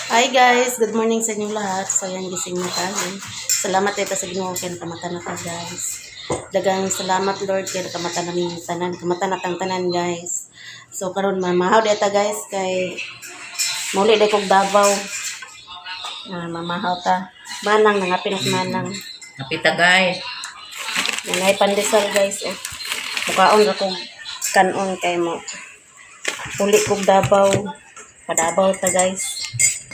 Hi guys, good morning sa inyo lahat. So yan, gising na tayo. Salamat ito sa Ginoo kay nakamata na ta guys. Dagang salamat Lord kay nakamata na ning tanan, kamata na tang tanan guys. So karon mamahaw deta guys kay muli day kog Davao. Mamahaw ta. Manang nga pinas manang. Napita guys. Nanay pandesal guys eh. Mukaon ra kog kanon kay mo. Uli kog Davao. Padabaw ta guys.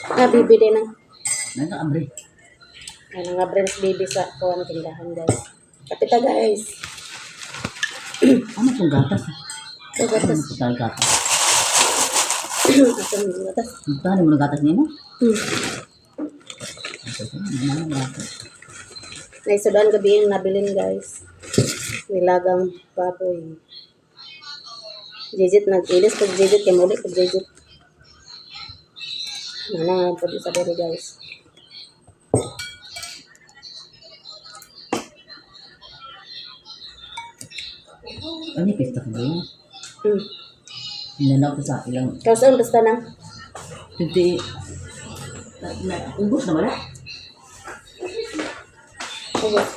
Bibi din na. Nasa abre. Ano nga brands baby sa kuwan tindahan guys. Kapita guys. Ano itong gatas? Ito gatas. Ano itong gatas? Ito yung gatas. Ano mo ng gatas niya mo? Hmm. Naisudan gabi yung nabilin guys. Nilagang baboy. Jejit nag-ilis pag jejit kaya muli pag jejit. Mana nga po sa dere guys. Ano yung pista ka ba yun? Hmm. Hinanaw ko sa ilang. Kau saan basta nang? Hindi. Ubus na wala? Ubus.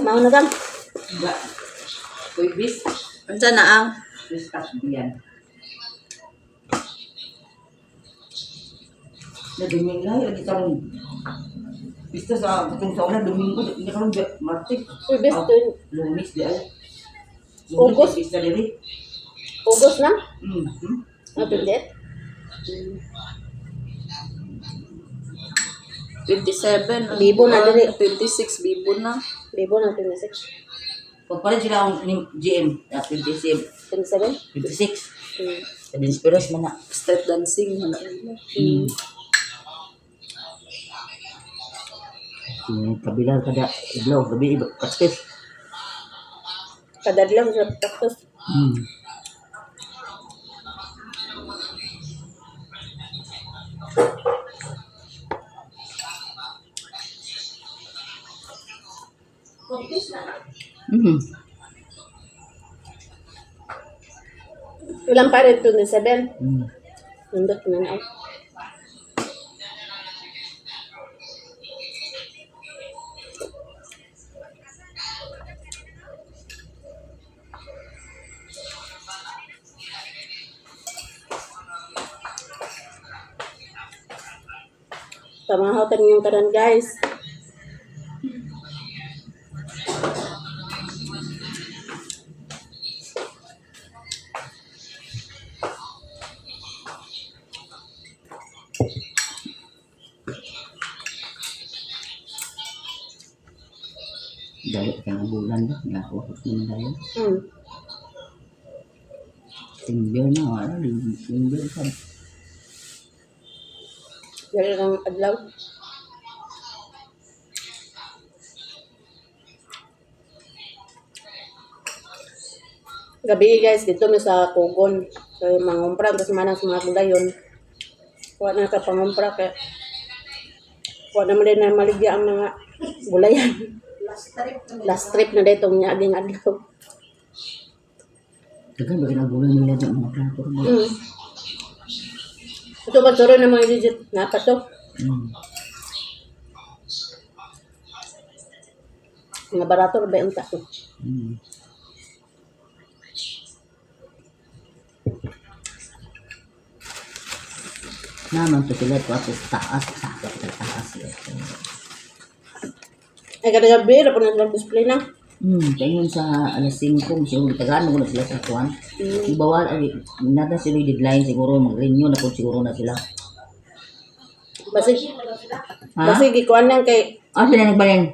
Mau na gang? Ba? Uy, bis. Ansa na ang? Bis tas diyan. Naduming lang. Lagi kang pista sa katong sa una Domingo. Hindi ka lang Martik. Uy, best to. Lumis di ay. August? Pista diri. Ubus na? Hmm. Pindit? 27. Bibo na diri. 26. Bibo na. Bibo na 26. Pagpalit sila ang GM. 27. 27? 26. Hmm. Sa Dinspiros man na. Street dancing. Ano nila. Kabilang kada iblaw. Gabi iba. Practice. Kadadlang sa taktos. Ilang pa rin 27? Nandot na na. Tamahotan yung kanan guys. Dahil ka ng bulan ba? Nakakapos naman tayo. Timber na. Wala. Timber ka. Dali ng adlaw. Gabi guys, dito mi sa Kugon. So, mangumpra, tapos manang sa mga gulayon. Kuha na ka pangumpra kaya kuha naman din na maligya ang mga gulayan. Last trip na dito niya aging adlaw. Tagal ba kinabulan nila ng mga plato mo? Ito ba suro ng mga digit? Napa to? Mga barato ba yung tato? Naman to sila ito ako taas. Sakit ka taas. Ay kada gabi, rapo na silang display na. Kaya sa alas 5, siguro tagaan mo na sila sa kuwan. Bawal, nata sila yung deadline siguro, mag-renew na po siguro na sila. Basig, Ha? basig ikuan lang kay, Sila nagbayan?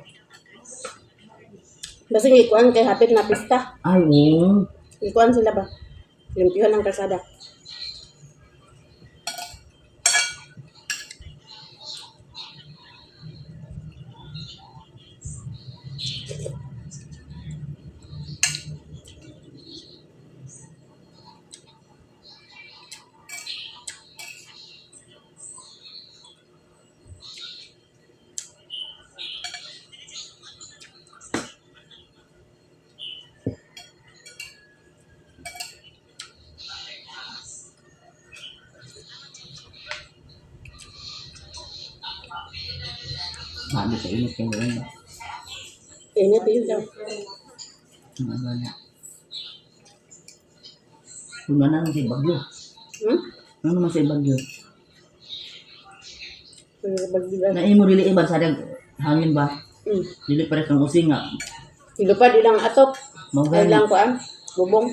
basig ikuan kay hapit na pista. Ay, Ikuan sila ba? Limpyuhan ng kalsada. Sabi sa init yung ulan. Init yun daw. Mga gana. Una na si Bagyo. Ano naman si Bagyo? Bagbilan. Na mo dili iba sa hangin ba? Hmm. Dili pare kang using nga. Hilupad ilang atop. Mao Ay lang gani. ko ang bubong.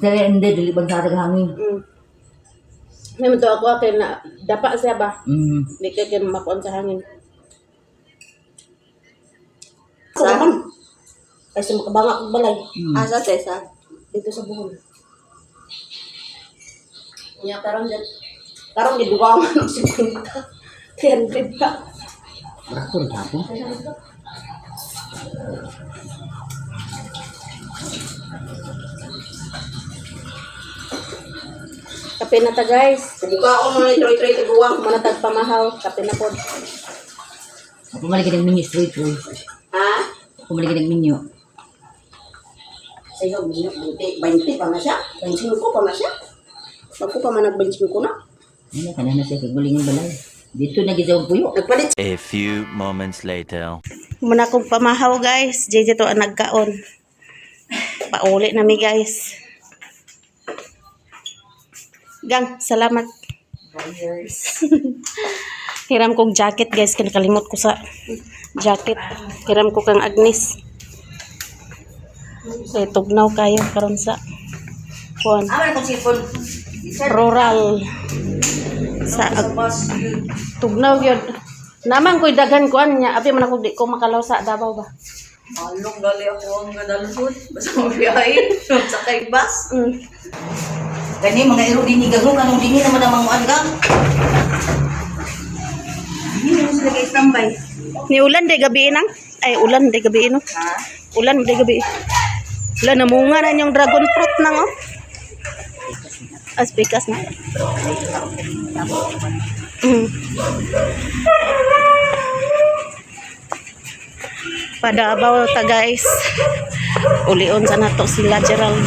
Kaya hindi dili ba sa hangin. May mo ako kay na dapa siya ba? Di ka kaya makuan sa hangin. Sa? Ay sa makabanga kong balay. Asa, Tessa? Dito sa buhol. Nya karon dyan. Karon di duwa man og 50. 100 pa. Barato rin hapo. Kape na ta guys. Buka ako mga try tiguang manatag pamahaw. Kape na pod. Ako malagi ng mini straight boy. Ha? Ako malagi ng minyo. Sayo, 20 pa na siya. 25 pa na siya. Bago pa man nag-25 ko na. Ano kana na siya kagulingin balay. Dito na gizawag puyo. Nagpalit. A few moments later. Muna kong pamahaw guys. JJ to ang nagkaon. Pauli na mi guys. Gang, salamat. Hiram kong jacket guys. Kinakalimot ko sa jacket. Hiram ko kang Agnes. Kaya tugnaw kayo karon sa kuan. Rural. Sa tugnaw yun. Naman ko'y daghan kuan niya. Abi man ako di ko makalaw sa Davao ba. Along gali ako ang gadalhon. Basta mo biyahin. Sakay bus. Gani mga iro din ni gagong kanong dini naman ang mga gang. Hindi mo sila kay standby. Ni ulan day gabi nang. Ay ulan day gabi no. Ha? Ulan day gabi. Ulan namunga na yung dragon fruit nang oh. As pikas na. Padabaw ta guys. Ulion sa nato sila Gerald.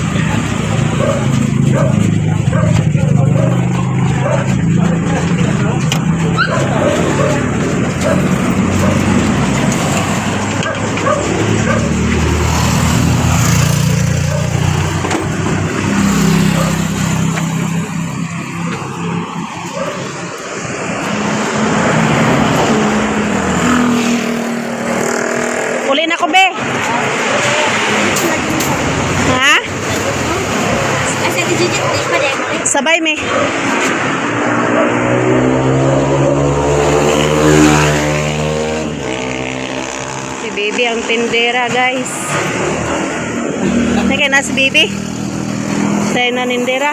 Uli na ko be. Ha? Sabay me. Si baby ang tindera guys. Naka na si baby. Sa na nindera.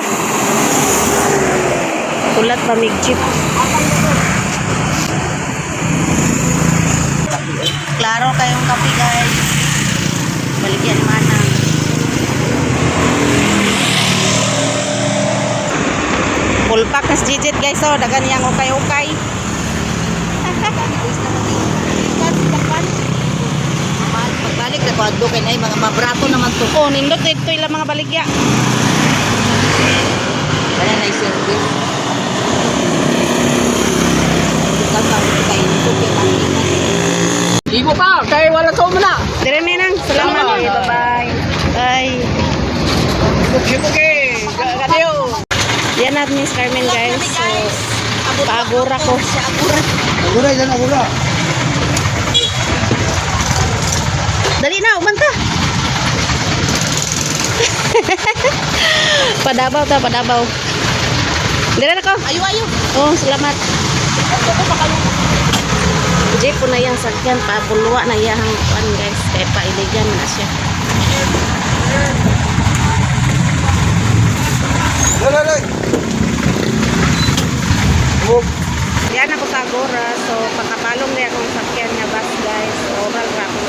Kulat pa mig jeep. Klaro kayong kape guys. Baligyan manang. Full pack nas jijit guys oh, dagan yang ukay-ukay. Pagbalik na ko adto kay nay mga mabrato naman to. Oh, nindot ito ilang mga baligya. Wala na service. Kapag kay ito kay panikan. Ibo ka! Kaya wala ka muna! Dire menang. Salamat. Bye-bye. Bye. Buki-buki! Kadiyo! Yan na Miss Carmen guys. So, paagura ko. Agura, yan agura! Dali na, umanta. Padabaw ta, padabaw. Dire na ko. Ayo! Oh, salamat. Jeep po na yung sakyan, pabulwa na yung pan guys, kaya pailigan na siya. Yan ako sa Agora, so pakapalong na akong sakyan niya bus guys, oral ra ako.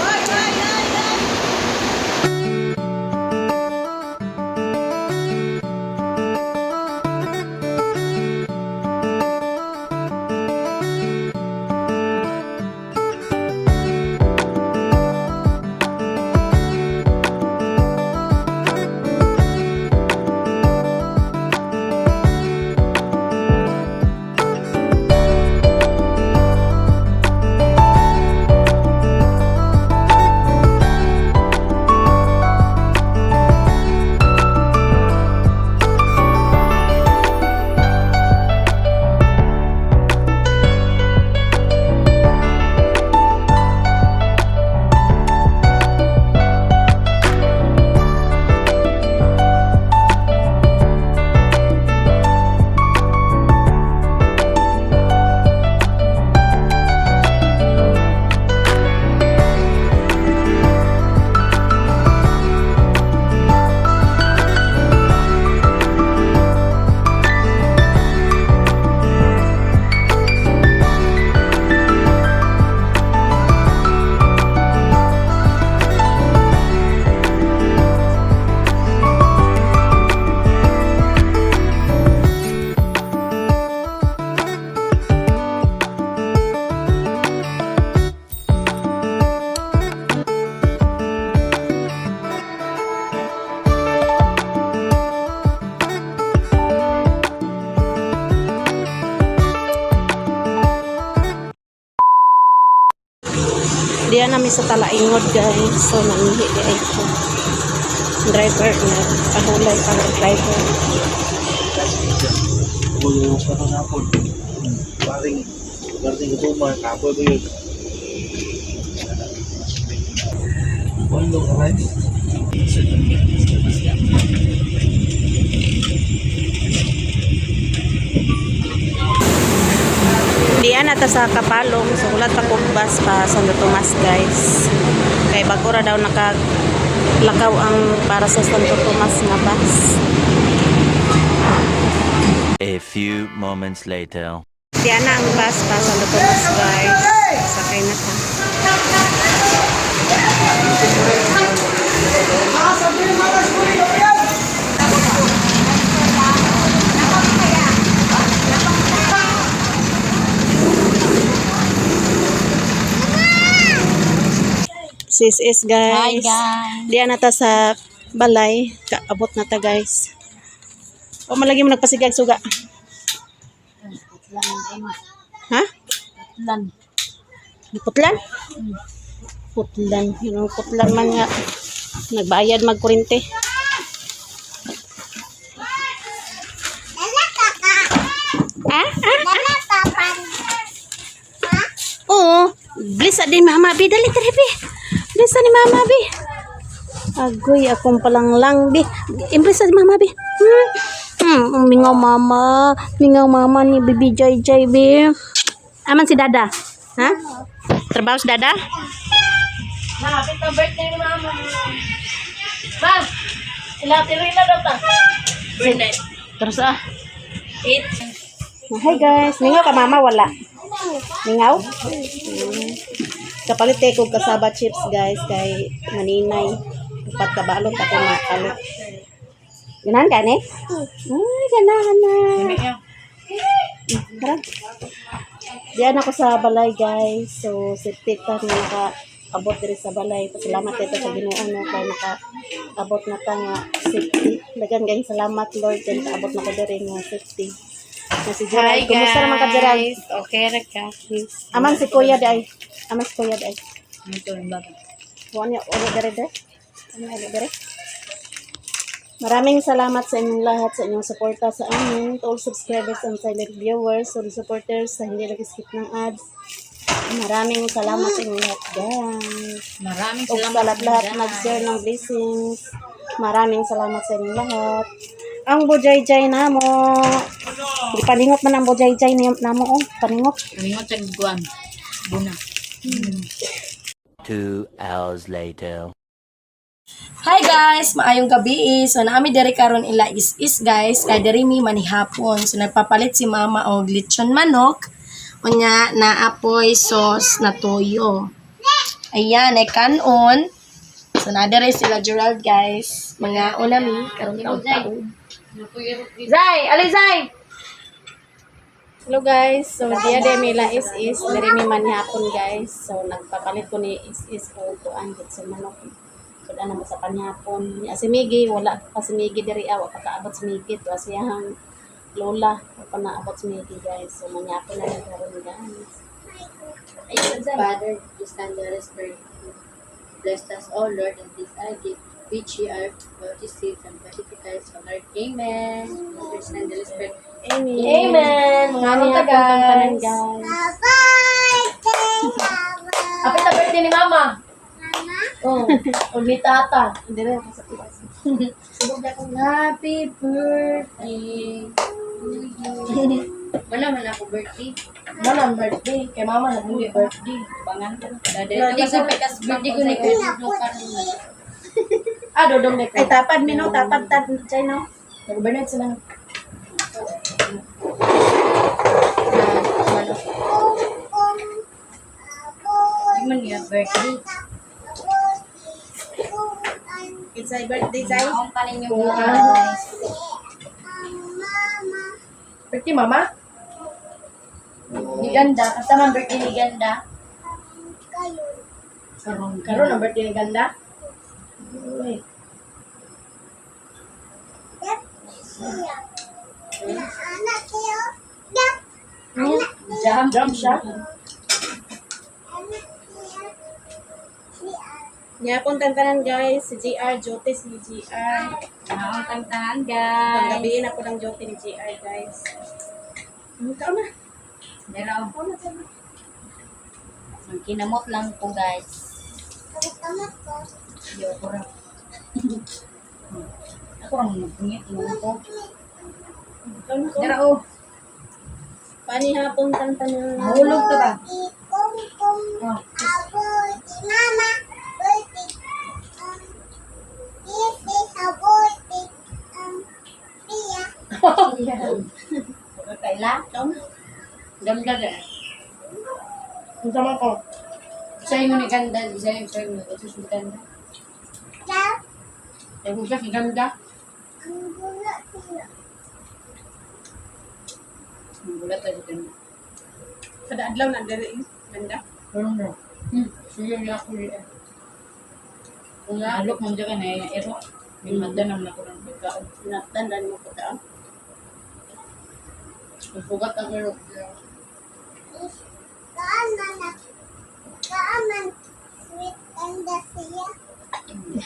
namin sa Talaingod guys. So nangihi di ay ko. Driver na ahulay para driver. Buyo ka to napon. Paring kutuman kapo ba yun? Buyo ka ba? Diyan ata sa Kapalong, so ulat pa kong bus pa Santo Tomas guys. Kay bago ra daw lakaw ang para sa Santo Tomas nga bus. A few moments later. Diyan na ang bus pa Santo Tomas guys. Sakay na ta. Sis is guys. Hi, guys. Diyan na ta sa balay. Kaabot na ta guys. O malagi mo nagpasigag suga. Ha? Lan. Putlan? Putlan. Yung putlan man nga. Nagbayad magkurente. Ha? Oo. Bless din mama bi. Dali tara bi. Bless ni mama bi. Agoy akong palang lang bi. Impress ni mama bi. Mingaw mama. Mingaw mama ni Bibi Joy Joy bi. Aman si Dada. Ha? Trabaho si Dada? Happy birthday ni mama. Ma, ilang daw ta? Birthday. Terus ah. 8. Hi guys. Mingaw ka mama wala. Mingaw? Kapalit ko kasaba chips guys kay maninay. Upat ka balot ako makalit. Ganahan ka ni? Ay, ganahan na. Tara. Diyan ako sa balay guys. So, safety ta nga naka-abot diri sa balay. Pasalamat ito sa Ginoo no kay naka-abot na ta nga safety. Dagan guys, salamat Lord kay naka-abot na ko diri nga safety. Na si Gerald. Kumusta naman ka Gerald? Okay ra ka. Aman si Kuya day. Aman si Kuya day. Ito ang bata. Wanya ulit dere. Ano ulit dere? Maraming salamat sa inyong lahat sa inyong suporta sa amin, to all subscribers and silent viewers, to the supporters sa hindi nag-skip ng ads. Maraming salamat sa inyong lahat guys. Maraming O sa lahat nag-share ng blessings. Maraming salamat sa inyong lahat. Ang bujay-jay namo. Di paningot man ang bujay-jay namo. Oh, paningot. Kalingot sa guwan. Buna. 2 hours later. Hi guys, maayong gabi. So naami diri karon ila is guys, kay diri mi manihapon. So nagpapalit si mama og lechon manok. Unya naapoy sauce na toyo. Ayan, ay kanon. So na diri sila Gerald guys. Mga unami karon taon. Zay, ali Zay. Hello guys, so dia de mila is diri mi manihapon guys. So nagpapalit ko ni is ko tuan gid sa manok. So, ano mo sa panyapon. Si Miggy, wala pa si Miggy diri awa pagkaabot si Miggy. To asiyahang lola. Pa naabot si Miggy guys. So, manyapon na yung karoon guys. Father, we stand there as prayer. Bless us, O Lord, and this I give, which ye are safe and pacified from Lord. Amen. We stand there as prayer. Amen. Amen. Mga ano ta guys. guys. Happy na birthday ni mama. Oh, og ni tata. Dire ako sa tiwas. Happy birthday. Wala man ako birthday. Manang birthday. Kay mama na hindi birthday. Bangan ko. Hindi ko pekas birthday ko ni ko. Ah, dodong dek. Ay, tapad mi no. Tapad chay no. Nag-bernard sila. Hindi man niya birthday. It's my birthday, Zay. Ang panin yung Kung mga ano. guys. Birthday mama? Ni Ganda. Asa man birthday ni Ganda? Karon ang birthday ni Ganda? Uy. Jam. Jump siya? Yapon tantanan guys, si GR, Jotes ni GR. Ang kantahan, guys. Paggabihin ako ng Jote ni GR guys. Ikaw na. Meron. Ang kinamot lang po, guys. Hindi ako rin. Ako ang magpungit. Iwan ko. Ikaw na ko. Meron, oh. Panihapon tantanan. Mahulog ka ba? Oh. Kaila? Ikaw na. Ganda ka. Ang sama ko. Sa'yo mo ni ganda. Sa'yo mo. Ito si ganda. Sa'yo mo siya si ganda. Ang gulat tayo si ganda. Kada adlaw na dali. Ganda. Ano? Sige niya ako rin. Kung alok mo dyan ka na ero. May madanam na ko ng pagkaon. Natandaan mo ko ta. Nasugat ang ero.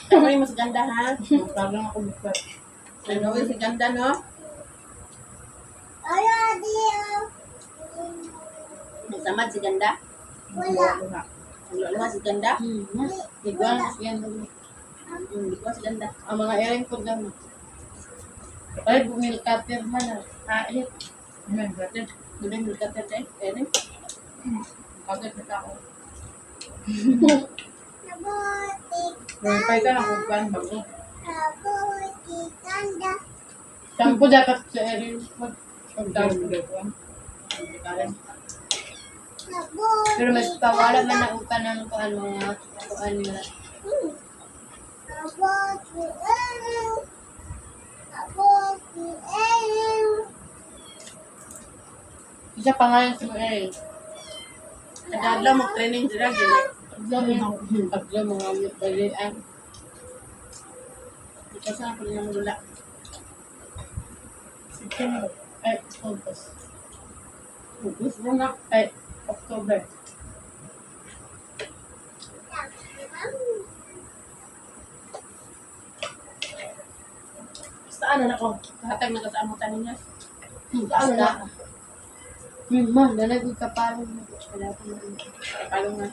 Ako yung mas ganda ha. Parang ako buka. Ano yung si ganda no? Nagsamad si ganda. Wala. Ang lolo si ganda. Di ba? Yan. Hindi ko si ganda. Ang mga ering po lang. Ay, bumili cutter man na. Kahit. Ano, cutter. Doon yung kater tayo. Ere. Cutter na ako. Verify ka na kung paano bago. Shampoo dapat sa ering. Pagtawag mo dito. Pero mas pawala man na upa ng kung ano nga. Kung ano nga. Isa pangalan sa mga ering. Kada adlaw mag-training sila. Gili. Paglo mga balian. Ikaw saan ako niya magula. September. Ay, August. August mo na. Ay, October. Saan na ako? Kahatag na kasamutan ninyo. Saan na? Man, nalagay ka parang wala ko na. Palong na.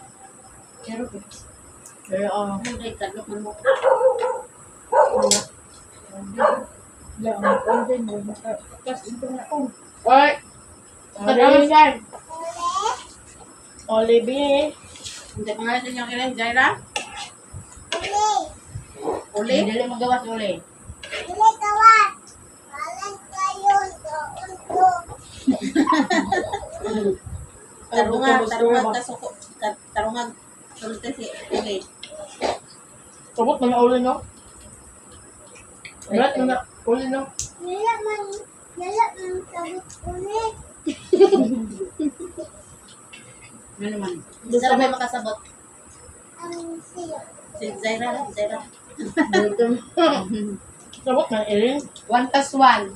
Pero, pero, Hindi, kadlok man mo. wala ang konti mo. Kasi ito na ako. Oy! Ano yan? Olive. Hindi pa nga din yung ilang Jaira. Uli? Dili magawa sa uli. Tarungag kasuko. Tarungag sulte si Uli. Sabot na ulo, no? Berat na ulo, no? Ano naman? Saan ba makasabot? Si Jaira. Jaira. Sabot na iring. 1 plus 1.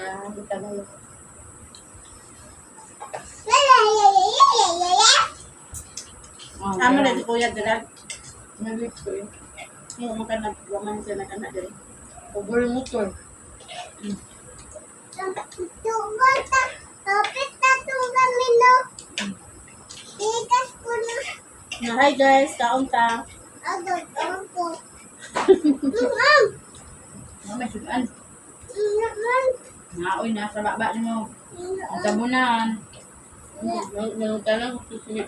Hindi ka na. Amo na si Kuya Gerard. Nag-week ko yun. Yung mga nagwaman siya na kanak din. Over motor. Na hi guys, kaon ta. May sudan. Naoy, nasa baba ni mo. Ang tabunan. Nang tanong ko si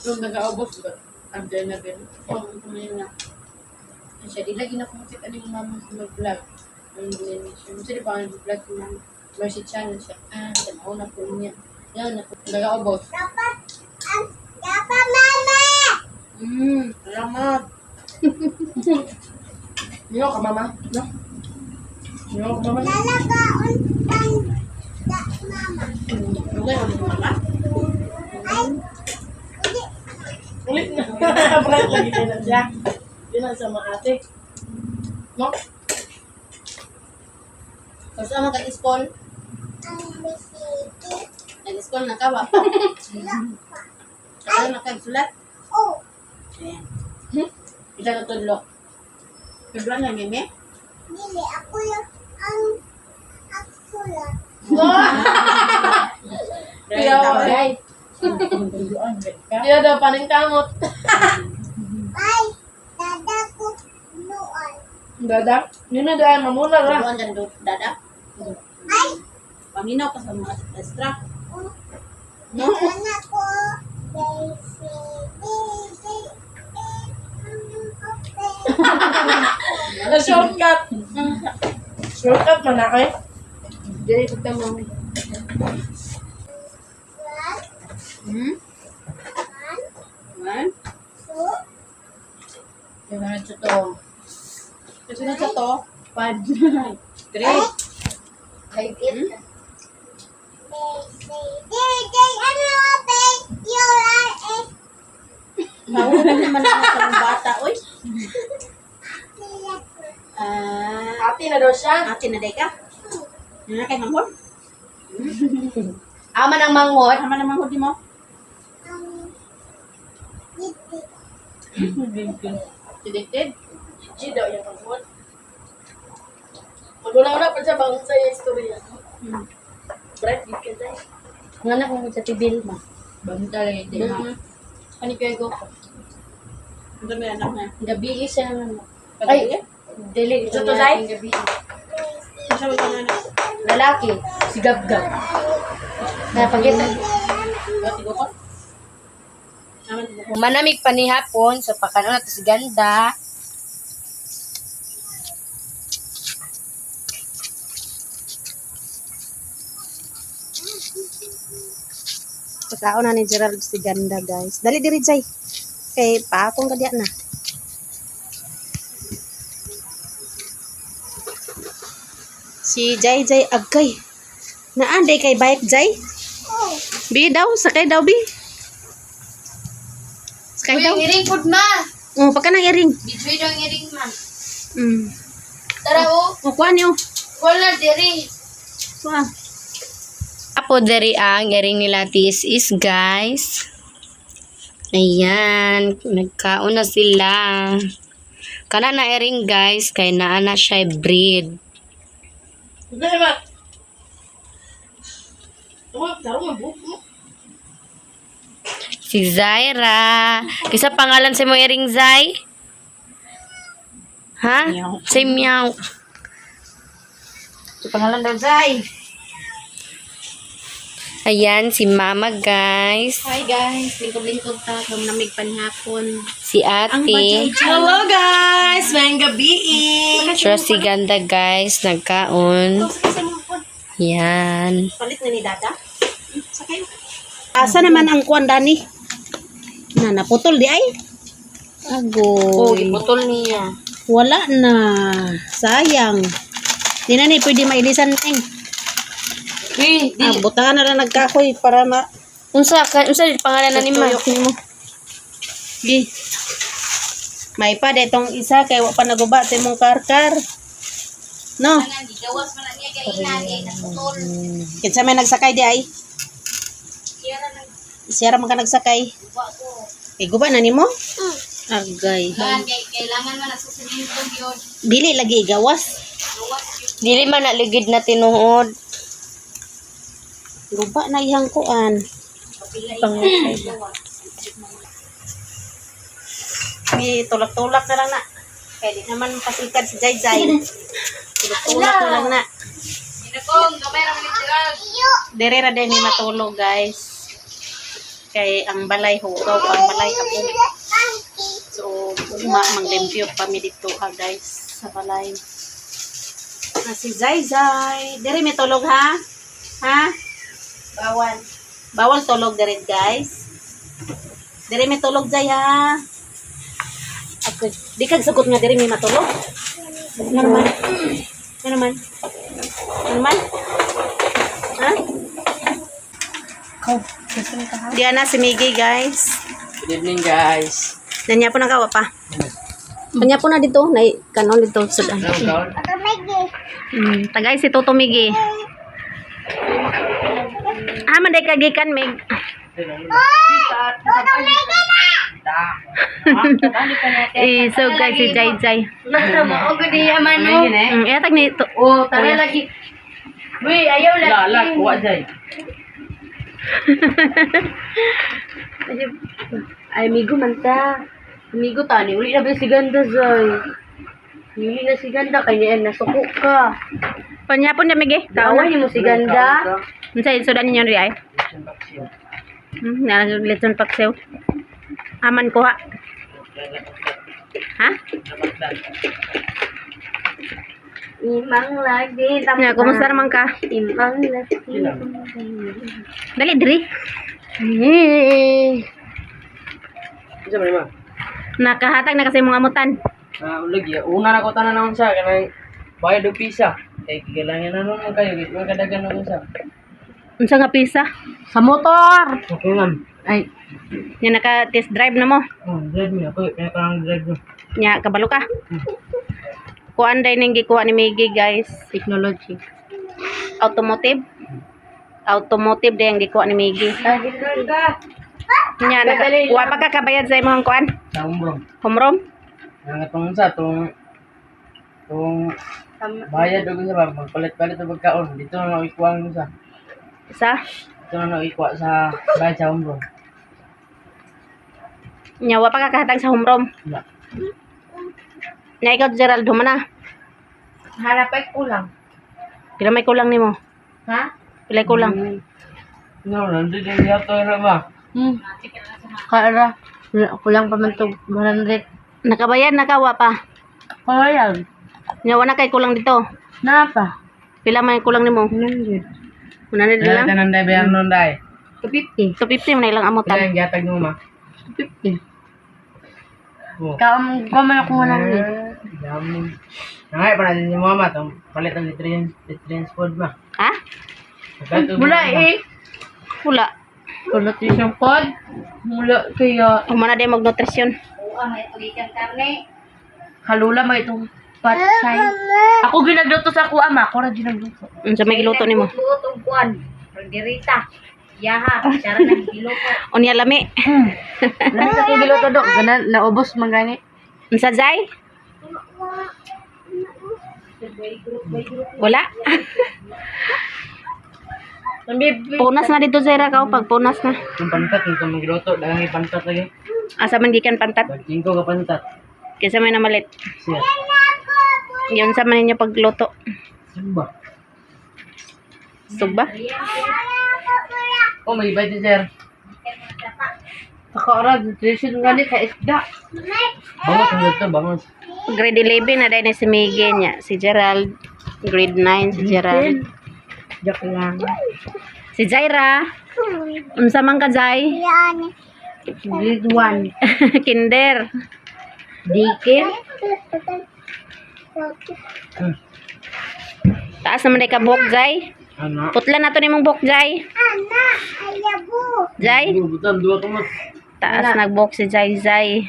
Yung nag-aubos ba? Ang dyan na din. Oh, kumain na. Siya, di lagi na kumakit ano yung mama sa mag-vlog. Siya, di pa ang vlog ko ng Mercy Channel siya. Tanaw na po niya. Yan, nag-aubos. Salamat. Yo ka, mama. No? Yo ka, mama. Lugay ulit mama. Ulit na. Bright lagi kayo na siya. Yun ang sama ate. No? Tapos ama ka-school. Nag-school na ka ba? Kaya nakagsulat. Ayan. Isa na tudlok. Kedua na, Meme? Kaya, Guys. kaya daw paning kamot. Dadak? Yun na dahil mamula ra. Kedua dan dada. Paminaw ka sa mga extra. No? Shortcut. Shortcut man na kay. Dili ko tamo. Hmm? One. Yung mga to. Kasi na sa to. 5. 3. Like it. Mahulog naman ako sa mga bata, oy. Ate na daw siya. Ate na day ka? Ano na kay manghod? Ama ng manghod. Tama na manghod di mo? Tidikted. G daw yung manghod. Magulang-una pa siya bang sa istorya. Bright, di ka dahil. Nga na kung sa tibil mo. Banta lang ito. Ano kaya ko? Ang dami anak na. Gabi siya naman. Ay! Dili. Ito to, Zay? Gabi. Sabi ko na na. Lalaki. Si Gab-Gab. Kaya pagkita. Bati ko ko? Naman ko. Manamig pa ni hapon sa pakano na si ganda. Pagkaon na ni Gerald si ganda, guys. Dali diri, Jay. Kay paakong ka diyan na. Si Jay agkay. Naanday kay bike, Jay? Bi daw, sakay daw, Bi. Sakay daw. Iring food ma. Oh, pagka nang iring. Bitwi daw iring ma. Tara, oh. Kuha niyo. Wala diri. Kuha. Apo dari ang iring nila is guys. Ayan, nagkaon na sila. Kana na iring guys, kay naa na siya breed. Dali ba? Taro mo buko. Si Zaira. Kisa pangalan sa mo iring Zay? Ha? Si Meow. Ito pangalan daw, Jay. Ayan, si Mama guys. Hi, guys. Lingkod-lingkod ta. Kung namig panhapon. Si Ate. Hello, guys! May gabi. Siya si Ganda guys, nagkaon. Yan. Palit na ni Dada. Sakay. Asa naman ang kuwan, Dani? Na, naputol di ay? Oh, Agoy. iputol niya. Wala na. Sayang. Di na ni, pwede mailisan ting. Butangan na lang nagkakoy para ma... Unsa pangalan na ni Ma? Tuyok nimo. Di. May pa detong isa kay wa pa naguba sa imong karkar. No. Kinsa may nagsakay di ay? Siya ra man ka nagsakay. Kay guba na nimo? Agay. Kailangan man nasusunod ko yun. Dili lagi igawas. Dili man naligid na tinuod. Guba na ihang kuan. May tulak-tulak na lang na. Kaya di naman pasikat si Jai Jai. Tulak-tulak na lang na. Inakong, gamay naman yung tiral. Dere ra din ni matulog, guys. Kay ang balay hugaw pa ang balay kapo. So, manglimpyo pa mi dito guys sa balay. Na si Jai Jai. Dere may tulog ha? Ha? Bawal. Bawal tulog dere, guys. Dere may tulog Jai ha. Okay. Di kag sugot nga dere may matulog. Ano naman? Ano naman? Ano naman? Ha? Diyan na si Miggy, guys. Good evening, guys. Nanya po na kawa pa. Nanya po na dito. Na kanon dito. Sudan. Tagay si Toto Miggy. Manday kagikan, Mig. Toto, may gana! Isog kay si Jai Jai. Mao gud iya man no. Etag ni to. Oh, tara lagi. Uy, ayaw lagi. Lalak, kuha dyan. Ay, amigo man ta. Amigo tani, uli na ba si ganda Zoy? Uli na si ganda, kaya nasuko ka. Panyapon na migi. Kaaway ni mo si ganda. Unsay sudan ninyo ri ay? Na litson paksew. Aman ko ha. Ha? Imang lagi. Nya, kumusta naman ka? Imang lagi. Dali diri. Isa ba naman? Nakahatag na kasi mga amutan. Lagi, una na ko tanan naman siya, kanang bayad o pisa. Kaya kigalangin na naman kayo, mga kadagan naman siya. Unsa nga pisa? Sa motor. Okay ma'am. Ay. Nya naka test drive na mo. Drive mo, ako, kaya parang drive mo. Nya kabalo ka. Kuan day ning gikuha ni Miggy guys, technology. Automotive. Automotive day ang gikuha ni Miggy. Nya wa pa ka kabayad sa imong kuan? Sa umbrong. Humrom? Nga itong sa, itong bayad o sa ba, magpalit-palit o pagkaon. Dito na ikuha mo sa. Isa? Dito na ikuha sa bayad sa umbrong. Nya wa pa ka kahatag sa humrom. Wala. Nya ikaw Gerald human na. Harapay ko lang. Pila may kulang nimo? Ha? Pila kulang? No, nandun yung yato na ba? Kara. Kulang pa man to 100. Nakabayad na ka wa pa. Kaya. Nya wa na kay kulang dito. Napa? Pila may kulang nimo? 100. 100 Kaya lang. tanan day bayang nun day. 50. 250 man ilang Kaya amutan. yung gatag mo ma. 50. Oh. Kaman ako 100. Dami. Nangay pa natin yung mama, itong palit ang nutrients food ma. Ha? Mula eh. Wala. Wala siyang pod. Mula kaya. Humana day magnutrisyon. Halula may itong patay. Ako ginagluto sa ako ama. Ako rin ginagluto. Unsa may giluto nimo? Luto kuan. Margarita. Yaha. Sara na giluto. Unya lami. Lahat ako giluto dok. Ganan naubos man gani. Unsa Jai? Wala. Punas na dito Zaira ka pag punas na. Yung pantat, yung magiluto, dagang ipantat lagi. Asa man gikan pantat? Pagtingko ka pantat. Kaysa may namalit. Siya. Yun sa man ninyo pagluto. Sumba. Sugba? Oh, may bite sir. Pakaora nutrition gani ka isda. Bangus ang dito, bangus. Grade 11 na dahil na si Megan niya. Si Gerald. Grade 9 si Gerald. Joke lang. Si Jaira. Unsa man ka Jai? Grade 1. Kinder. Dikir. Taas naman day ka buhok Jai. Ano? Putla na to ni mong buhok Jai. Jai. Bubutan, dua kamat. Taas nagbuhok si Jai Jai.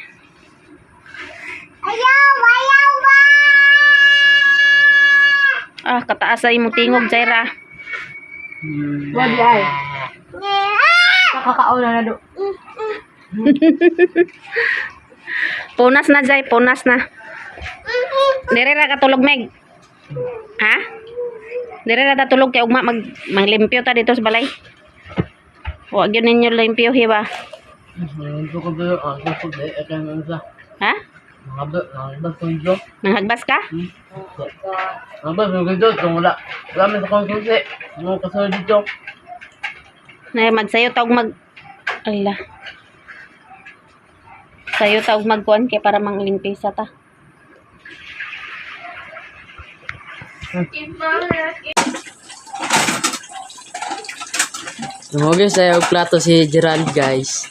Ah, kataas ay imong tingog Jaira. Wadi ay. Kakakauna na do. Punas na Jai, punas na. Dire ra katulog Meg. Ha? Dire ra ta tulog kay ugma maglimpyo ta dito sa balay. Wa gyud ninyo limpyo hiba. Ito ko ba yung asa ko dahil ito yung isa. Ha? Nakabas ko ito. Nanghagbas ka? Nakabas ko ito. Kung wala. Wala man sa kong susi. Mga kasunod dito. Na magsayo tawag mag ala. Sayo tawag magkuan kay para manglimpisa ta. Lumogay sa yung plato si Gerald, guys.